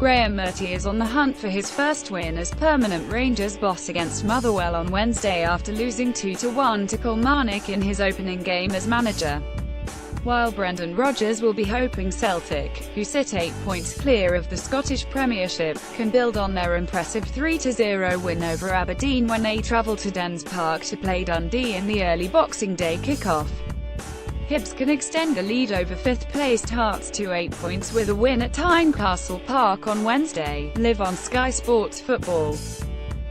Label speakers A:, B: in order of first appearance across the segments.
A: Graeme Murty is on the hunt for his first win as permanent Rangers boss against Motherwell on Wednesday after losing 2-1 to Kilmarnock in his opening game as manager. While Brendan Rodgers will be hoping Celtic, who sit 8 points clear of the Scottish Premiership, can build on their impressive 3-0 win over Aberdeen when they travel to Tynecastle Park to play Dundee in the early Boxing Day kick-off. Hibs can extend the lead over fifth-placed Hearts to 8 points with a win at Tynecastle Park on Wednesday, live on Sky Sports Football.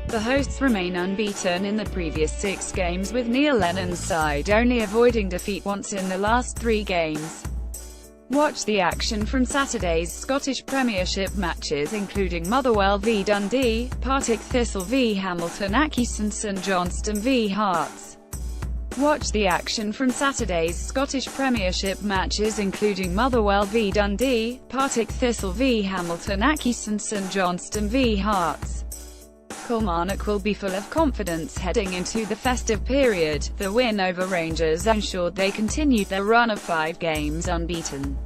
A: The hosts remain unbeaten in the previous 6 games, with Neil Lennon's side only avoiding defeat once in the last 3 games. Watch the action from Saturday's Scottish Premiership matches including Motherwell v Dundee, Partick Thistle v Hamilton, Accrington St Johnstone v Hearts. Watch the action from Saturday's Scottish Premiership matches including Motherwell v Dundee, Partick Thistle v Hamilton, Accrington St Johnstone v Hearts. Kilmarnock will be full of confidence heading into the festive period. The win over Rangers ensured they continued their run of 5 games unbeaten.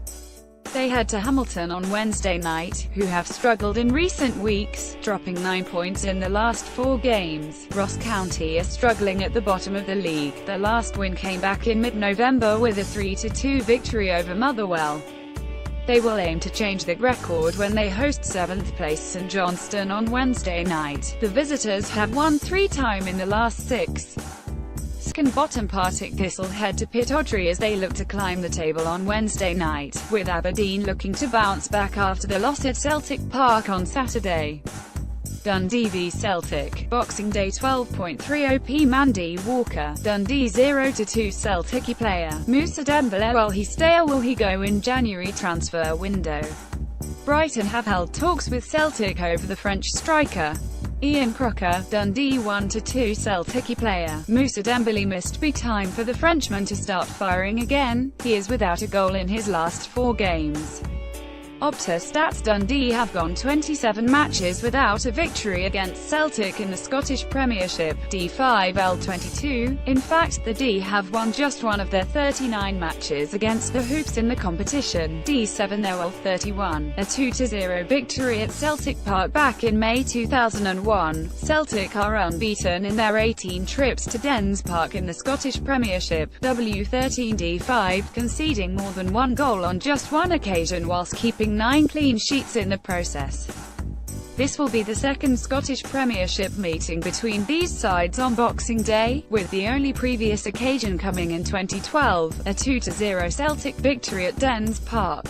A: They head to Hamilton on Wednesday night, who have struggled in recent weeks, dropping 9 points in the last 4 games. Ross County are struggling at the bottom of the league. Their last win came back in mid-November with a 3-2 victory over Motherwell. They will aim to change the record when they host 7th-place St Johnstone on Wednesday night. The visitors have won 3 times in the last 6. Second-bottom Partick Thistle head to Pittodrie as they look to climb the table on Wednesday night, with Aberdeen looking to bounce back after the loss at Celtic Park on Saturday. Dundee v Celtic, Boxing Day 12.30 p.m. Andy Walker, Dundee 0-2 Celtic player, Moussa Dembélé. Will he stay or will he go in January transfer window? Brighton have held talks with Celtic over the French striker. Ian Crocker, Dundee 1-2 Celtic player, Moussa Dembélé must be time for the Frenchman to start firing again. He is without a goal in his last 4 games. Opta Stats: Dundee have gone 27 matches without a victory against Celtic in the Scottish Premiership, D5L22. In fact, the D have won just one of their 39 matches against the Hoops in the competition, D7L31, a 2-0 victory at Celtic Park back in May 2001. Celtic are unbeaten in their 18 trips to Tynecastle Park in the Scottish Premiership, W13-D5, conceding more than 1 goal on just 1 occasion whilst keeping 9 clean sheets in the process. This will be the second Scottish Premiership meeting between these sides on Boxing Day, with the only previous occasion coming in 2012, a 2-0 Celtic victory at Tynecastle Park.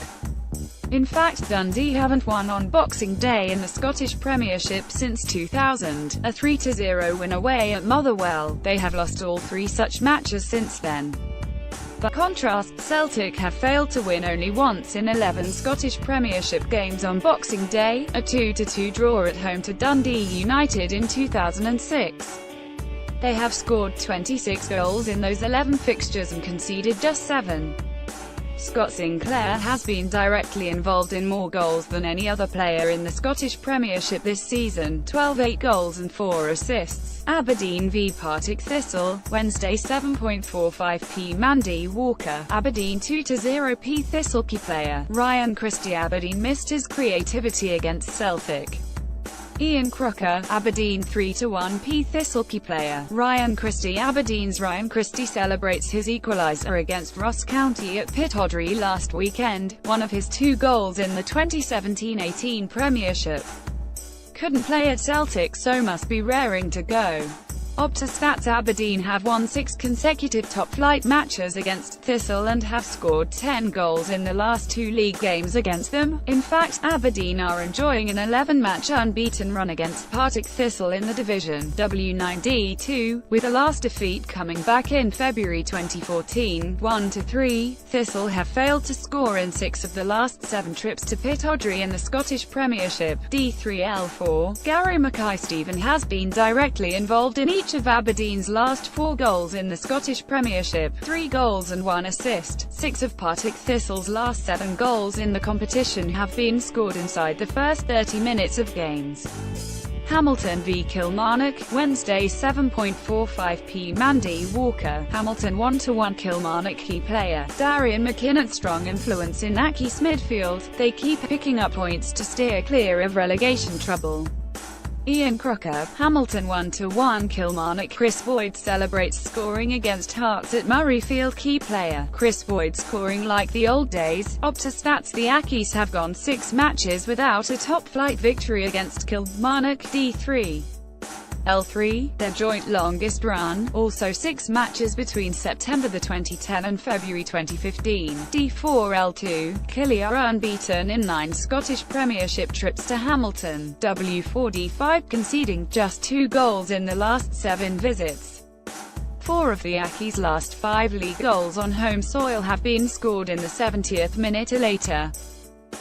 A: In fact, Dundee haven't won on Boxing Day in the Scottish Premiership since 2000, a 3-0 win away at Motherwell. They have lost all 3 such matches since then. By contrast, Celtic have failed to win only once in 11 Scottish Premiership games on Boxing Day, a 2-2 draw at home to Dundee United in 2006. They have scored 26 goals in those 11 fixtures and conceded just 7. Scott Sinclair has been directly involved in more goals than any other player in the Scottish Premiership this season, 8 goals and 4 assists. Aberdeen v Partick Thistle, Wednesday 7.45 p.m. Andy Walker, Aberdeen 2-0 P. Thistle key player, Ryan Christie. Aberdeen missed his creativity against Celtic. Ian Crocker, Aberdeen 3-1 P. Thistle key player, Ryan Christie. Aberdeen's Ryan Christie celebrates his equaliser against Ross County at Pittodrie last weekend, one of his 2 goals in the 2017-18 Premiership. Couldn't play at Celtic so must be raring to go. Opta Stats: Aberdeen have won 6 consecutive top-flight matches against Thistle and have scored 10 goals in the last 2 league games against them. In fact, Aberdeen are enjoying an 11-match unbeaten run against Partick Thistle in the division, W9D2, with the last defeat coming back in February 2014, 1-3. Thistle have failed to score in 6 of the last 7 trips to Pittodrie in the Scottish Premiership, D3L4. Gary Mackay-Steven has been directly involved in each of Aberdeen's last 4 goals in the Scottish Premiership, 3 goals and 1 assist. 6 of Partick Thistle's last 7 goals in the competition have been scored inside the first 30 minutes of games. Hamilton v Kilmarnock, Wednesday 7:45 Mandy Walker, Hamilton 1-1 Kilmarnock key player, Darian McKinnon's strong influence in Aki's midfield, they keep picking up points to steer clear of relegation trouble. Ian Crocker, Hamilton 1-1 Kilmarnock, Chris Boyd celebrates scoring against Hearts at Murrayfield key player, Chris Boyd scoring like the old days. Opta stats: the Ackies have gone 6 matches without a top-flight victory against Kilmarnock, D3. L3, their joint longest run, also 6 matches between September 2010 and February 2015. D4 L2, Killie are unbeaten in 9 Scottish Premiership trips to Hamilton. W4 D5, conceding just 2 goals in the last 7 visits. 4 of the Ackies' last 5 league goals on home soil have been scored in the 70th minute or later.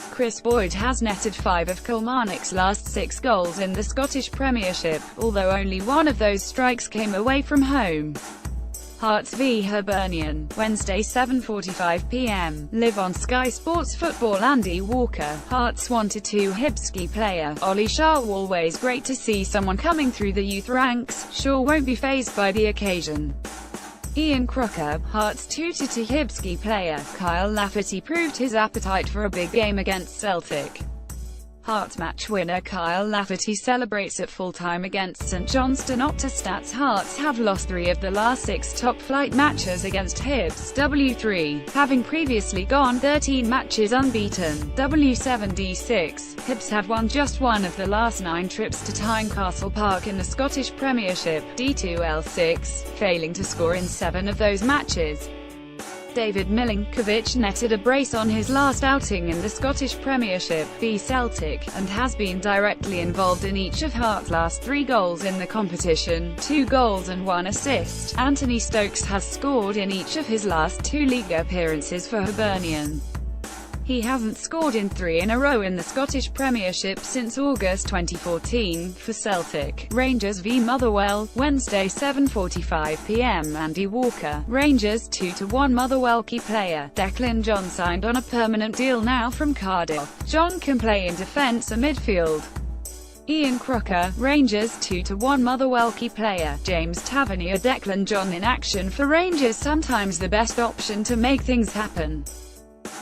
A: Chris Boyd has netted 5 of Kilmarnock's last 6 goals in the Scottish Premiership, although only one of those strikes came away from home. Hearts v Hibernian, Wednesday 7:45 p.m, live on Sky Sports Football. Andy Walker, Hearts 1-2 Hibs player, Ollie Shaw. Always great to see someone coming through the youth ranks, Shaw won't be fazed by the occasion. Ian Crocker, Hearts 2-2 Hibs player, Kyle Lafferty proved his appetite for a big game against Celtic. Hearts match winner Kyle Lafferty celebrates at full-time against St Johnstone. Opta stats: Hearts have lost 3 of the last 6 top-flight matches against Hibs. W3, having previously gone 13 matches unbeaten. W7 D6, Hibs have won just 1 of the last 9 trips to Tynecastle Park in the Scottish Premiership. D2 L6, failing to score in 7 of those matches. David Milinkovic netted a brace on his last outing in the Scottish Premiership v Celtic, and has been directly involved in each of Hearts' last 3 goals in the competition, 2 goals and 1 assist. Anthony Stokes has scored in each of his last 2 league appearances for Hibernian. He hasn't scored in 3 in a row in the Scottish Premiership since August 2014. For Celtic, Rangers v Motherwell, Wednesday 7:45 p.m. Andy Walker, Rangers 2-1 Motherwell key player, Declan John signed on a permanent deal now from Cardiff. John can play in defence or midfield. Ian Crocker, Rangers 2-1 Motherwell key player, James Tavernier. Declan John in action for Rangers, sometimes the best option to make things happen.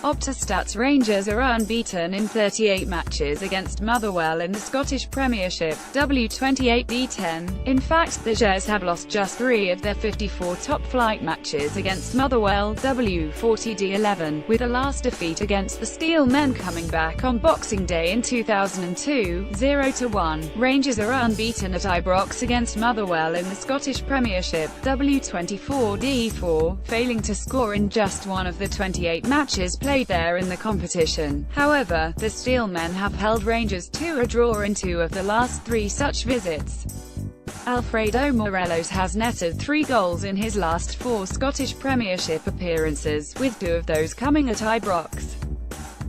A: Opta stats: Rangers are unbeaten in 38 matches against Motherwell in the Scottish Premiership. W28 D10, in fact, the Jers have lost just 3 of their 54 top-flight matches against Motherwell. W40 D11, with the last defeat against the Steelmen coming back on Boxing Day in 2002, 0-1. Rangers are unbeaten at Ibrox against Motherwell in the Scottish Premiership. W24 D4, failing to score in just 1 of the 28 matches played there in the competition. However, the Steelmen have held Rangers to a draw in 2 of the last 3 such visits. Alfredo Morelos has netted 3 goals in his last 4 Scottish Premiership appearances, with 2 of those coming at Ibrox.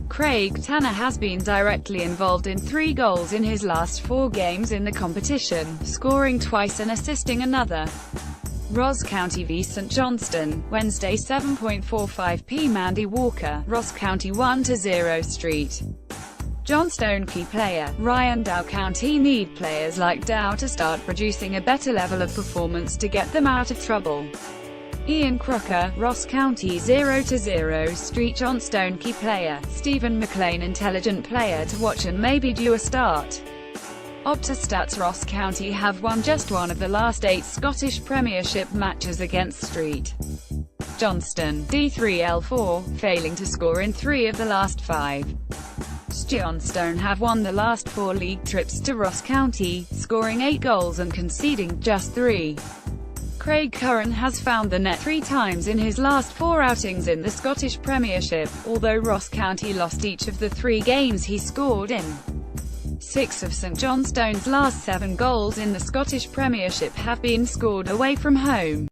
A: Craig Tanner has been directly involved in 3 goals in his last 4 games in the competition, scoring twice and assisting another. Ross County v St Johnstone, Wednesday 7:45 p.m. Andy Walker, Ross County 1-0 Street. Johnstone key player, Ryan Dow. County need players like Dow to start producing a better level of performance to get them out of trouble. Ian Crocker, Ross County 0-0 Street. Johnstone key player, Stephen McLean. Intelligent player to watch and maybe due a start. Opta stats: Ross County have won just 1 of the last 8 Scottish Premiership matches against Street. Johnstone, D3L4, failing to score in 3 of the last 5. Johnstone have won the last 4 league trips to Ross County, scoring 8 goals and conceding just 3. Craig Curran has found the net 3 times in his last 4 outings in the Scottish Premiership, although Ross County lost each of the 3 games he scored in. 6 of St Johnstone's last 7 goals in the Scottish Premiership have been scored away from home.